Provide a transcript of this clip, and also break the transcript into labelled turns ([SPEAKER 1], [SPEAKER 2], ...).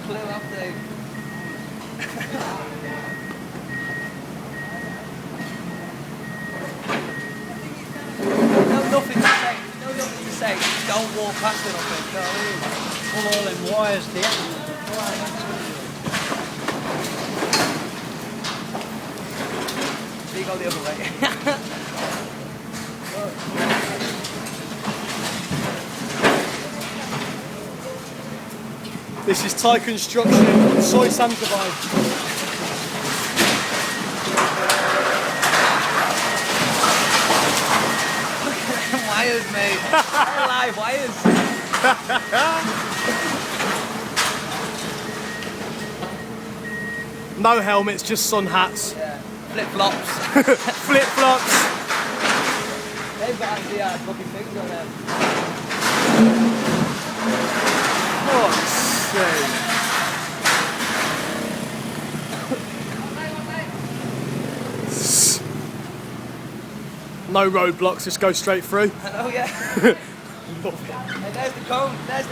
[SPEAKER 1] clue, have they? No, nothing to say. No, nothing to say. Just don't walk past it, I think. No,
[SPEAKER 2] Pull all them wires down.
[SPEAKER 1] so you go the other way.
[SPEAKER 3] This is Thai construction, Soi Sansabai.
[SPEAKER 1] Wires, mate. Live wires.
[SPEAKER 3] No helmets, just sun hats.
[SPEAKER 1] Yeah. Flip flops.
[SPEAKER 3] Flip flops.
[SPEAKER 1] They've got anti-fucking things on them.
[SPEAKER 3] Fuck's sake. No roadblocks, just go straight through.
[SPEAKER 1] I know, yeah.
[SPEAKER 3] Love it.
[SPEAKER 1] Hey, there's the cone. There's the